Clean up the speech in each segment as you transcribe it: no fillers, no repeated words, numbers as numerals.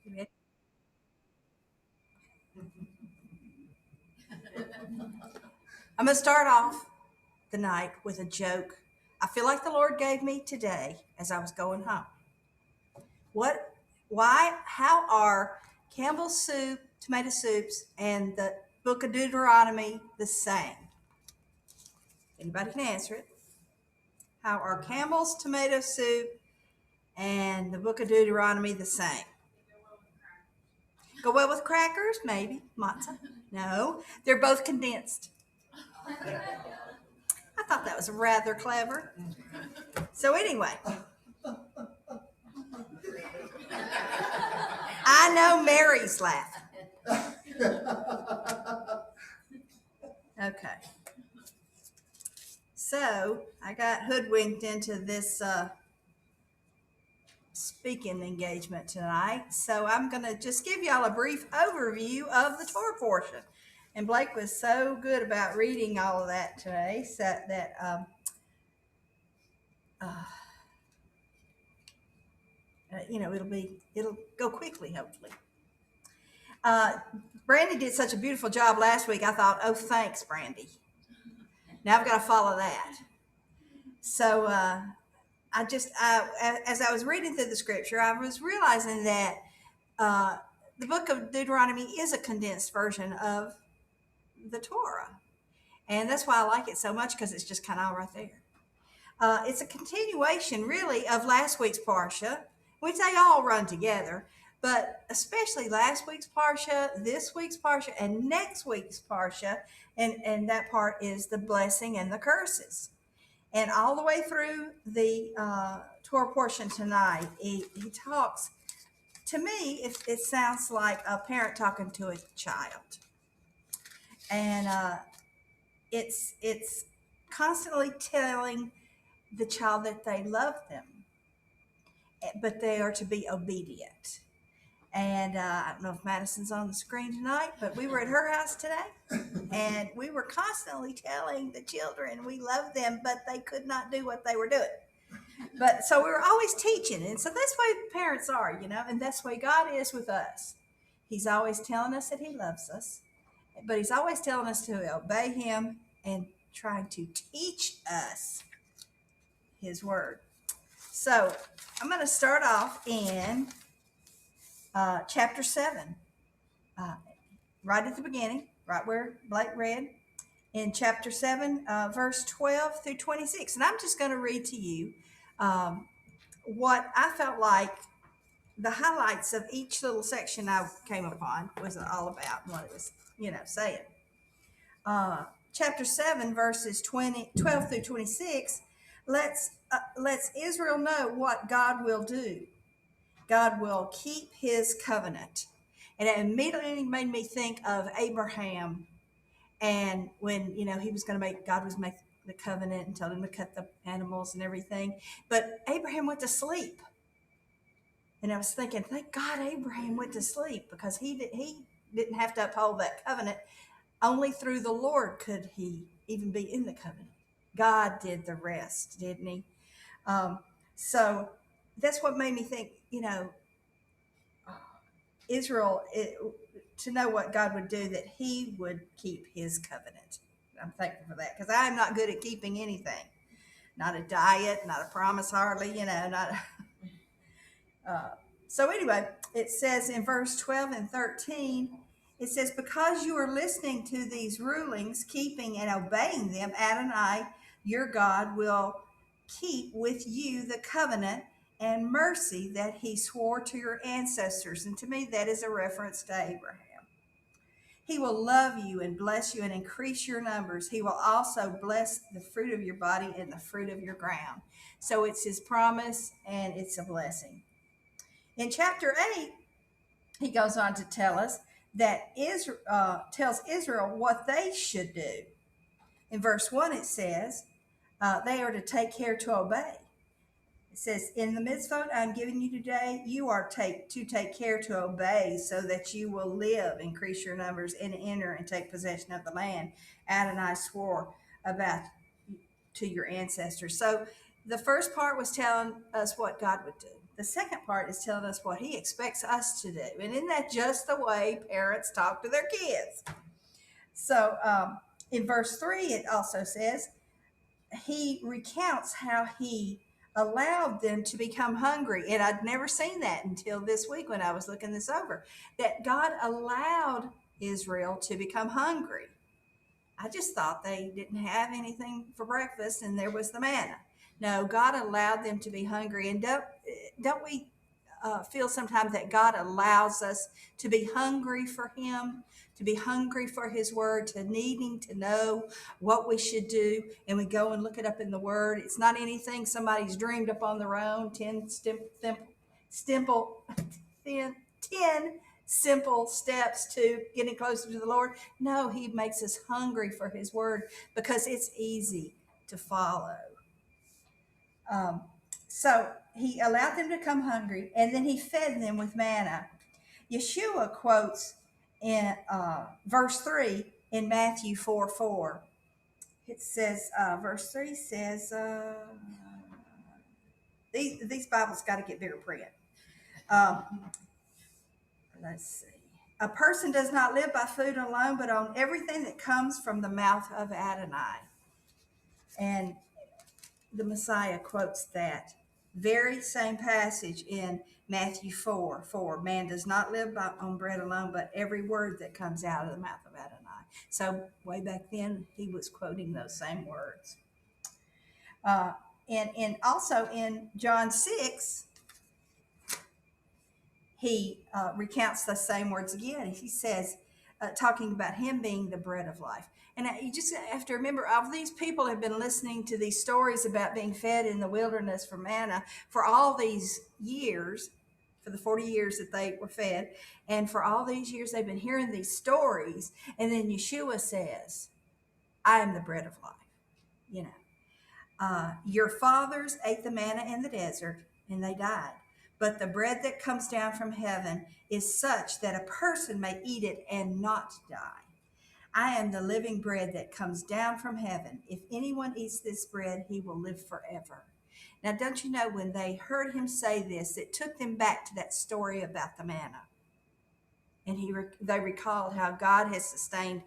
I'm going to start off the night with a joke I feel like the Lord gave me today as I was going home. What, how are Campbell's soup, tomato soups, and the book of Deuteronomy the same? Anybody can answer it. How are Campbell's tomato soup and the book of Deuteronomy the same? Go well with crackers, maybe. Matzah? No, they're both condensed. I thought that was rather clever. So anyway, I know Mary's laughing. Okay. So I got hoodwinked into this speaking engagement tonight. So I'm going to just give y'all a brief overview of the Torah portion. And Blake was so good about reading all of that today, so that it'll go quickly, hopefully. Brandy did such a beautiful job last week. I thought, oh, thanks, Brandy. Now I've got to follow that. So as I was reading through the scripture, I was realizing that the book of Deuteronomy is a condensed version of the Torah. And that's why I like it so much, because it's just kind of all right there. It's a continuation, really, of last week's Parsha, which they all run together, but especially last week's Parsha, this week's Parsha, and next week's Parsha, and that part is the blessing and the curses. And all the way through the Torah portion tonight, he talks, to me, it sounds like a parent talking to a child. And it's constantly telling the child that they love them, but they are to be obedient. And I don't know if Madison's on the screen tonight, but we were at her house today, and we were constantly telling the children we love them, but they could not do what they were doing. But so we were always teaching, and so that's the way parents are, and that's the way God is with us. He's always telling us that he loves us, but he's always telling us to obey him and trying to teach us his word. So I'm going to start off in chapter 7, right at the beginning, right where Blake read, in chapter 7, verse 12 through 26. And I'm just going to read to you what I felt like the highlights of each little section I came upon was all about, what it was, saying. Chapter 7, verses 12 through 26, lets Israel know what God will do. God will keep his covenant. And it immediately made me think of Abraham, and when, God was making the covenant and told him to cut the animals and everything. But Abraham went to sleep. And I was thinking, thank God Abraham went to sleep, because he didn't have to uphold that covenant. Only through the Lord could he even be in the covenant. God did the rest, didn't he? So that's what made me think, Israel, to know what God would do, that he would keep his covenant. I'm thankful for that, because I'm not good at keeping anything. Not a diet, not a promise hardly, not a... So anyway, it says in verse 12 and 13, it says, because you are listening to these rulings, keeping and obeying them, Adonai, your God, will keep with you the covenant and mercy that he swore to your ancestors. And to me, that is a reference to Abraham. He will love you and bless you and increase your numbers. He will also bless the fruit of your body and the fruit of your ground. So it's his promise, and it's a blessing. In chapter 8, he goes on to tell us that Israel tells Israel what they should do. In verse 1, it says they are to take care to obey. It says, in the mitzvot I'm giving you today, you are to take care to obey, so that you will live, increase your numbers, and enter and take possession of the land Adonai swore about to your ancestors. So the first part was telling us what God would do. the second part is telling us what he expects us to do. And isn't that just the way parents talk to their kids? So in verse 3, it also says, he recounts how he allowed them to become hungry. And I'd never seen that until this week when I was looking this over, that God allowed Israel to become hungry. I just thought they didn't have anything for breakfast and there was the manna. No, God allowed them to be hungry. And don't we feel sometimes that God allows us to be hungry for him, to be hungry for his word, to needing to know what we should do, and we go and look it up in the word. It's not anything somebody's dreamed up on their own. 10 simple steps to getting closer to the Lord. No, he makes us hungry for his word because it's easy to follow. So he allowed them to come hungry, and then he fed them with manna. Yeshua quotes in verse 3 in Matthew 4:4. It says, verse 3 says, these Bibles got to get bigger print. Let's see. A person does not live by food alone, but on everything that comes from the mouth of Adonai. And the Messiah quotes that very same passage in Matthew 4:4. Man does not live on bread alone, but every word that comes out of the mouth of Adonai. So way back then, he was quoting those same words. And also in John 6, he recounts the same words again. He says, talking about him being the bread of life. And you just have to remember, all these people have been listening to these stories about being fed in the wilderness for manna for all these years, for the 40 years that they were fed. And for all these years, they've been hearing these stories. And then Yeshua says, I am the bread of life. You know, your fathers ate the manna in the desert and they died. But the bread that comes down from heaven is such that a person may eat it and not die. I am the living bread that comes down from heaven. If anyone eats this bread, he will live forever. Now, don't you know, when they heard him say this, it took them back to that story about the manna. And they recalled how God has sustained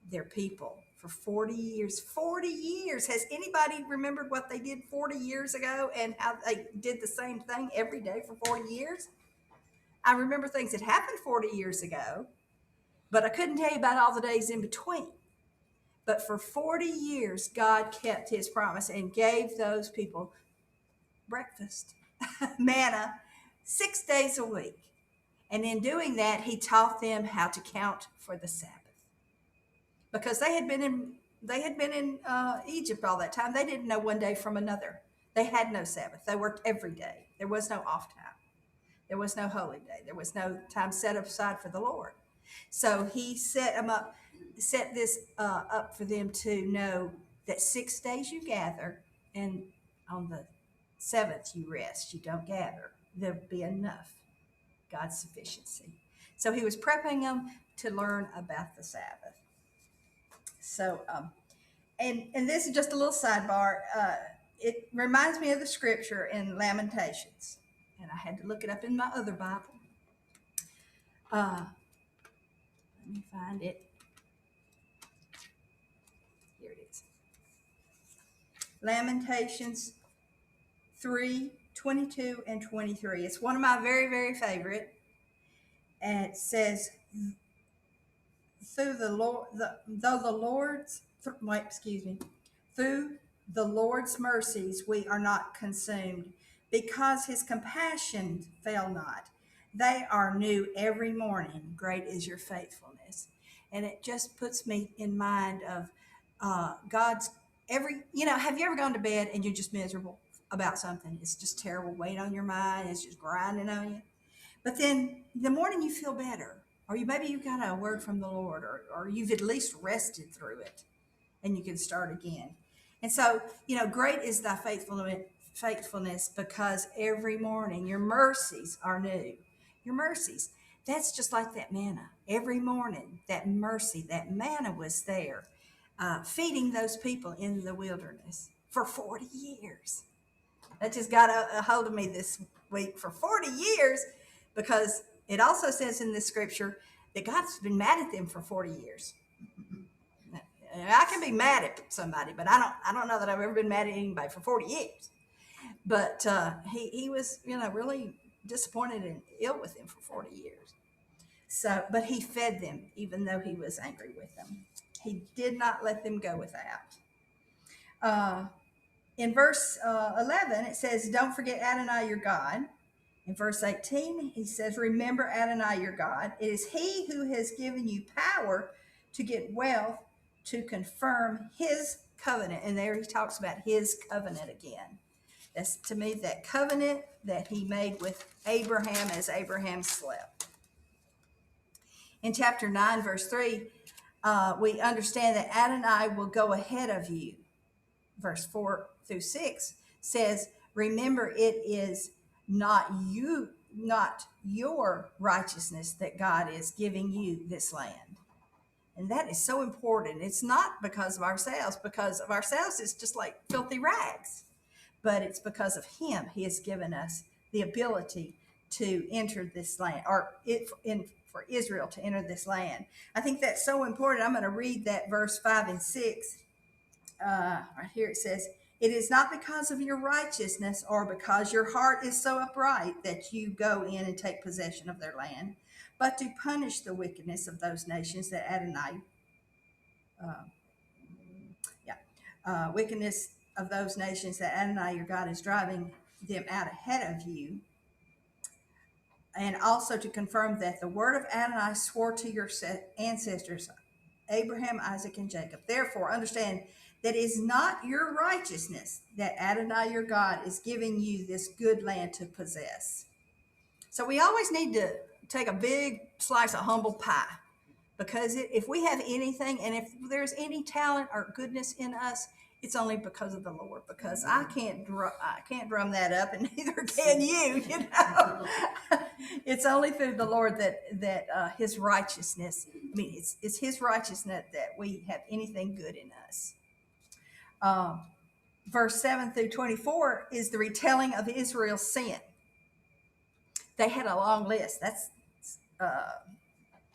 their people for 40 years. 40 years. Has anybody remembered what they did 40 years ago and how they did the same thing every day for 40 years? I remember things that happened 40 years ago, but I couldn't tell you about all the days in between. But for 40 years, God kept his promise and gave those people breakfast, manna, 6 days a week. And in doing that, he taught them how to count for the Sabbath. Because they had been in Egypt all that time. They didn't know one day from another. They had no Sabbath. They worked every day. There was no off time. There was no holy day. There was no time set aside for the Lord. So he set this up for them to know that 6 days you gather, and on the seventh you rest. You don't gather. There'll be enough. God's sufficiency. So he was prepping them to learn about the Sabbath. So, and this is just a little sidebar. It reminds me of the scripture in Lamentations, and I had to look it up in my other Bible. Let me find it. Here it is. Lamentations 3:22 and 23. It's one of my very, very favorite. And it says, through the Lord's mercies we are not consumed, because his compassion fail not. They are new every morning. Great is your faithfulness. And it just puts me in mind of God's have you ever gone to bed and you're just miserable about something? It's just terrible weight on your mind. It's just grinding on you. But then the morning you feel better, or maybe you got a word from the Lord, or you've at least rested through it, and you can start again. And so, great is thy faithfulness, because every morning your mercies are new. Your mercies, that's just like that manna. Every morning, that mercy, that manna was there, feeding those people in the wilderness for 40 years. That just got a hold of me week for 40 years, because it also says in the scripture that God's been mad at them for 40 years. I can be mad at somebody, but I don't know that I've ever been mad at anybody for 40 years. But he was, really disappointed and ill with them for 40 years. So, but he fed them, even though he was angry with them. He did not let them go without. In verse 11, it says, "Don't forget Adonai your God." In verse 18, he says, "Remember Adonai your God. It is he who has given you power to get wealth, to confirm his covenant." And there he talks about his covenant again. That's, to me, that covenant that he made with Abraham as Abraham slept. In chapter 9, verse 3, we understand that Adonai will go ahead of you. Verse 4 through 6 says, "Remember, it is not your righteousness that God is giving you this land." And that is so important. It's not because of ourselves. Because of ourselves, it's just like filthy rags. But it's because of him. He has given us the ability to enter this land, or for Israel to enter this land. I think that's so important. I'm going to read that verse 5 and 6. Right here it says, "It is not because of your righteousness or because your heart is so upright that you go in and take possession of their land, but to punish the wickedness of those nations that Adonai, wickedness of those nations that Adonai your God is driving them out ahead of you, and also to confirm that the word of Adonai swore to your ancestors, Abraham, Isaac, and Jacob. Therefore, understand that it is not your righteousness that Adonai your God is giving you this good land to possess." So we always need to take a big slice of humble pie, because if we have anything, and if there's any talent or goodness in us, it's only because of the Lord. Because I can't drum that up, and neither can you. It's only through the Lord that His righteousness. I mean, it's His righteousness that we have anything good in us. Verse 7 through 24 is the retelling of Israel's sin. They had a long list. That's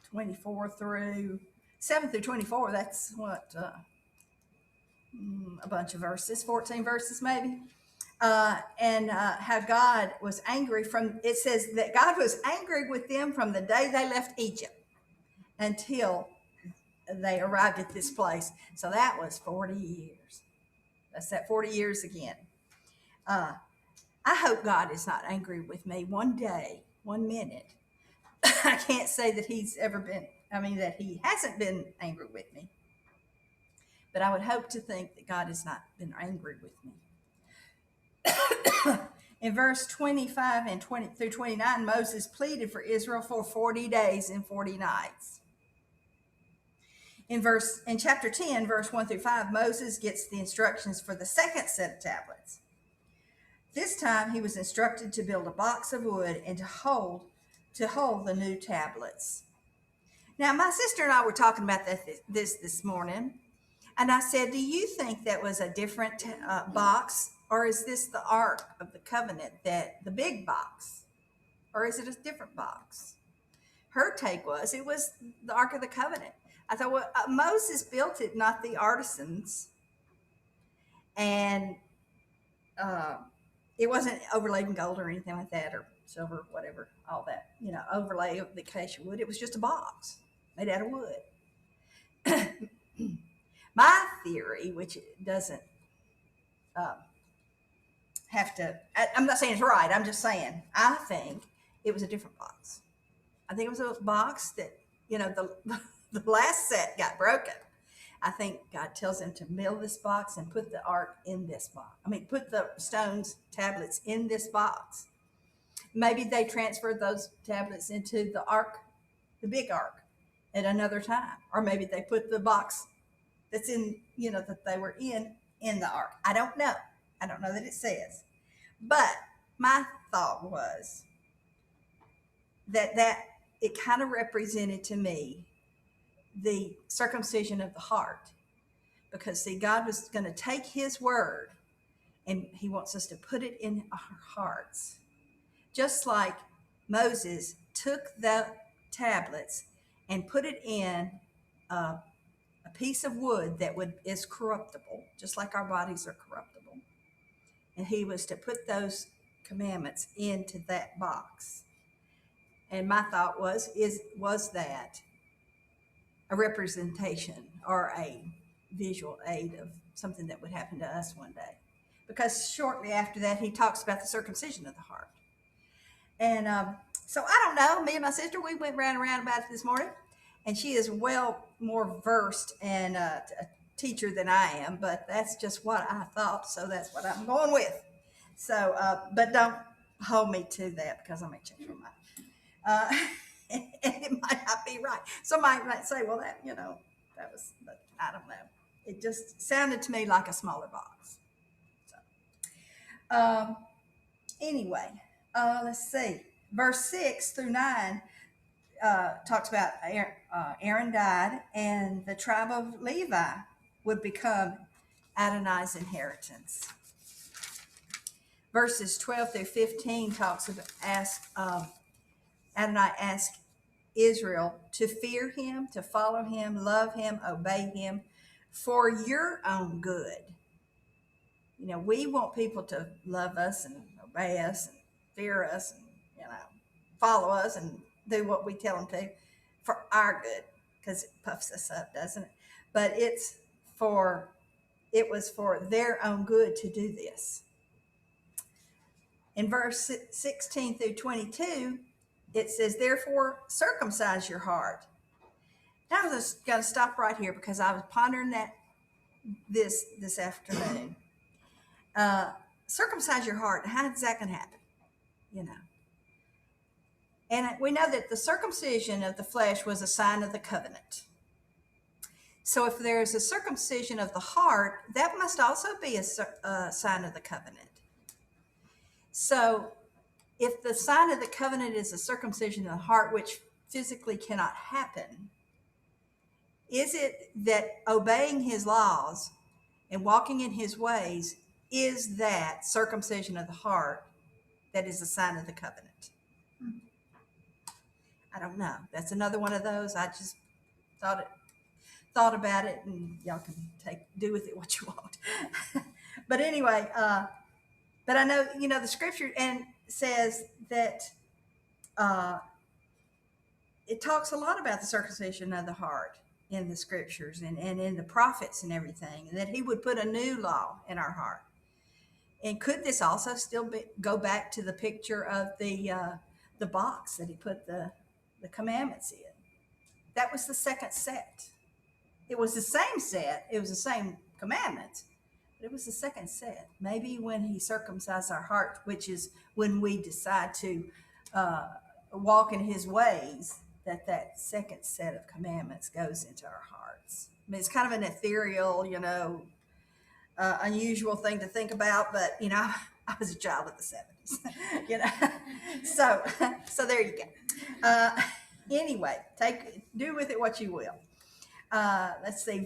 24 through 7 through 24. That's what a bunch of verses, 14 verses maybe. And how God was angry it says that God was angry with them from the day they left Egypt until they arrived at this place. So that was 40 years. That's that 40 years again. I hope God is not angry with me one day, 1 minute. I can't say that that he hasn't been angry with me. But I would hope to think that God has not been angry with me. In verse 25 and 20 through 29, Moses pleaded for Israel for 40 days and 40 nights. In chapter 10, verse 1 through 5, Moses gets the instructions for the second set of tablets. This time he was instructed to build a box of wood and to hold the new tablets. Now, my sister and I were talking about this morning, and I said, "Do you think that was a different box, or is this the Ark of the Covenant, the big box, or is it a different box?" Her take was it was the Ark of the Covenant. I thought, well, Moses built it, not the artisans, and it wasn't overlaid in gold or anything like that, or silver, whatever, all that, overlay of the acacia wood. It was just a box made out of wood. My theory, which doesn't have to, I'm not saying it's right, I'm just saying, I think it was a different box. I think it was a box that, the last set got broken. I think God tells him to mill this box and put the ark in this box. Put the tablets in this box. Maybe they transferred those tablets into the ark, the big ark, at another time. Or maybe they put the box that's in, that they were in the ark. I don't know. I don't know that it says. But my thought was that it kind of represented to me the circumcision of the heart. Because, see, God was going to take his word and he wants us to put it in our hearts. just like Moses took the tablets and put it in a piece of wood that is corruptible, just like our bodies are corruptible. And he was to put those commandments into that box. And my thought was that a representation or a visual aid of something that would happen to us one day? Because shortly after that, he talks about the circumcision of the heart. And so I don't know. Me and my sister, we went round and round about it this morning, and she is well more versed and a teacher than I am. But that's just what I thought, so that's what I'm going with. So, but don't hold me to that because I may change my mind. And it might not be right. Somebody might say, "Well, that that was," but I don't know. It just sounded to me like a smaller box. So, anyway, let's see. Verse 6 through 9 talks about Aaron died, and the tribe of Levi would become Adonai's inheritance. Verses 12 through 15 talks of Adonai asked Israel to fear him, to follow him, love him, obey him for your own good. We want people to love us and obey us and fear us and, follow us and do what we tell them to for our good, because it puffs us up, doesn't it? But it was for their own good to do this. In verse 16 through 22, it says, therefore, circumcise your heart. Now I'm just going to stop right here because I was pondering this afternoon. Circumcise your heart. How is that going to happen? And we know that the circumcision of the flesh was a sign of the covenant. So if there is a circumcision of the heart, that must also be a sign of the covenant. So if the sign of the covenant is a circumcision of the heart, which physically cannot happen, is it that obeying his laws and walking in his ways is that circumcision of the heart that is a sign of the covenant? I don't know. That's another one of those. I just thought about it, and y'all can do with it what you want. But anyway, but I know, the scripture and says that it talks a lot about the circumcision of the heart in the scriptures and in the prophets and everything, and that he would put a new law in our heart. And could this also still go back to the picture of the box that he put the commandments in? That was the second set. It was the same set. It was the same commandments, but it was the second set. Maybe when he circumcised our heart, which is when we decide to walk in his ways, that second set of commandments goes into our hearts. I mean, it's kind of an ethereal, unusual thing to think about, but I was a child of the 70s, so there you go. Anyway, do with it what you will. Let's see,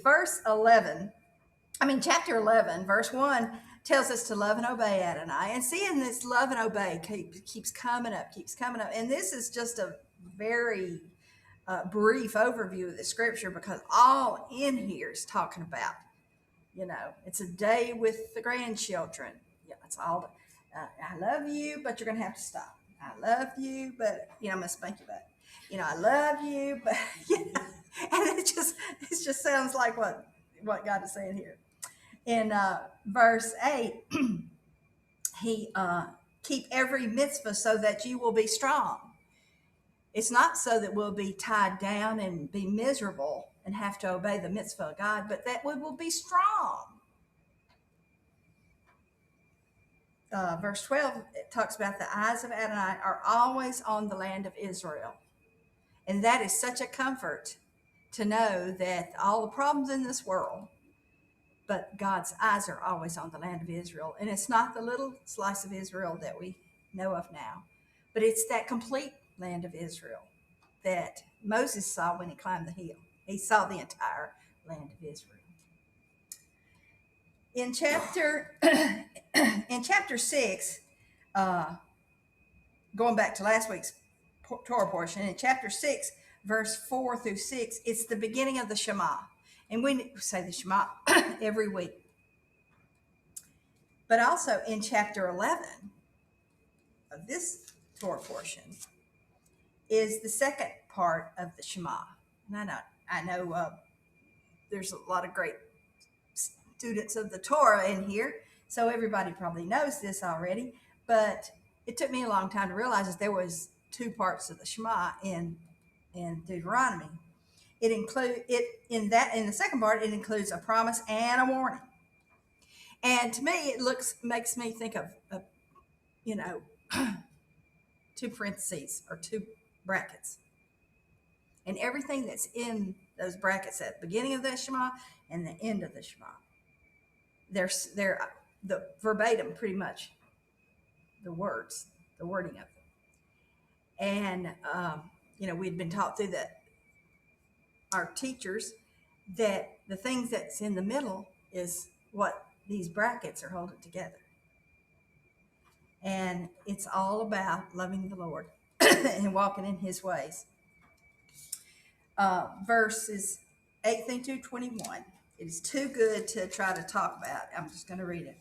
chapter 11, verse 1 tells us to love and obey Adonai, and seeing this love and obey keeps coming up, and this is just a very brief overview of the scripture, because all in here is talking about, it's a day with the grandchildren. It's all, I love you, but you're going to have to stop. I love you, but, I'm going to spank you back. I love you, but, and it just sounds like what God is saying here. In verse 8, he keep every mitzvah so that you will be strong. It's not so that we'll be tied down and be miserable and have to obey the mitzvah of God, but that we will be strong. Verse 12, it talks about the eyes of Adonai are always on the land of Israel. And that is such a comfort to know that all the problems in this world, but God's eyes are always on the land of Israel. And it's not the little slice of Israel that we know of now, but it's that complete land of Israel that Moses saw when he climbed the hill. He saw the entire land of Israel. In chapter 6, going back to last week's Torah portion, in chapter 6, verse 4 through 6, it's the beginning of the Shema. And we say the Shema every week. But also in chapter 11 of this Torah portion is the second part of the Shema. And I know there's a lot of great students of the Torah in here, so everybody probably knows this already, but it took me a long time to realize that there was two parts of the Shema in Deuteronomy. It in the second part, it includes a promise and a warning. And to me, it makes me think of two parentheses or two brackets. And everything that's in those brackets at the beginning of the Shema and the end of the Shema, they're the verbatim, pretty much, the wording of them. And, we'd been taught through our teachers that the things that's in the middle is what these brackets are holding together. And it's all about loving the Lord and walking in his ways. Verses 18 through 21. It is too good to try to talk about. I'm just going to read it.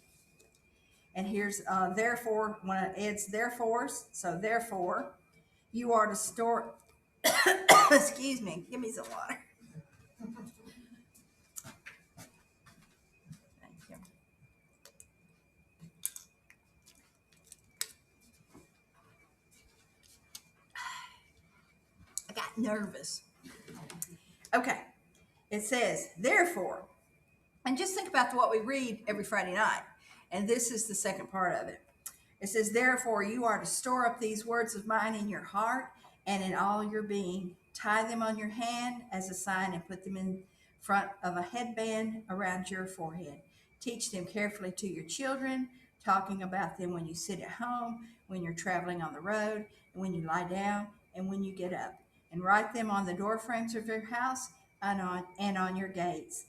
And here's therefore, when it adds therefores, so therefore, you are to store, excuse me, give me some water. Thank you. I got nervous. Okay, it says, therefore, and just think about what we read every Friday night. And this is the second part of it. It says, therefore, you are to store up these words of mine in your heart and in all your being. Tie them on your hand as a sign and put them in front of a headband around your forehead. Teach them carefully to your children, talking about them when you sit at home, when you're traveling on the road, and when you lie down, and when you get up. And write them on the door frames of your house and on your gates,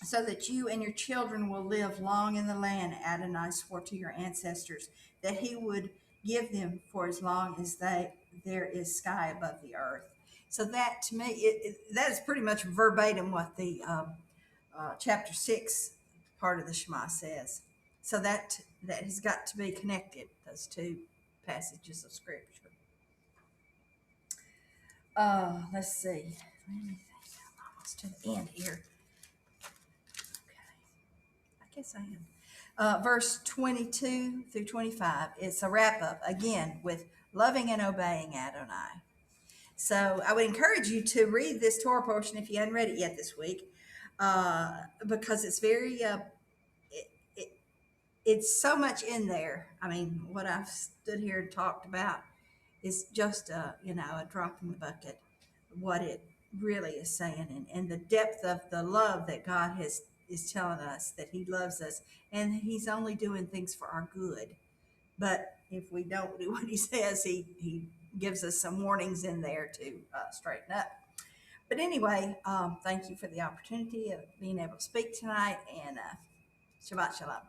so that you and your children will live long in the land Adonai swore to your ancestors that he would give them for as long as there is sky above the earth. So that, to me, that is pretty much verbatim what the chapter 6 part of the Shema says. So that has got to be connected, those two passages of Scripture. Let's see. Let me think. I'm almost to the end here. Yes, I am. Verse 22 through 25, it's a wrap up again with loving and obeying Adonai. So I would encourage you to read this Torah portion if you hadn't read it yet this week, because it's very, it's so much in there. I mean, what I've stood here and talked about is just a drop in the bucket, what it really is saying, and the depth of the love that God is telling us, that he loves us and he's only doing things for our good. But if we don't do what he says, he gives us some warnings in there to straighten up. But anyway, thank you for the opportunity of being able to speak tonight, and Shabbat Shalom.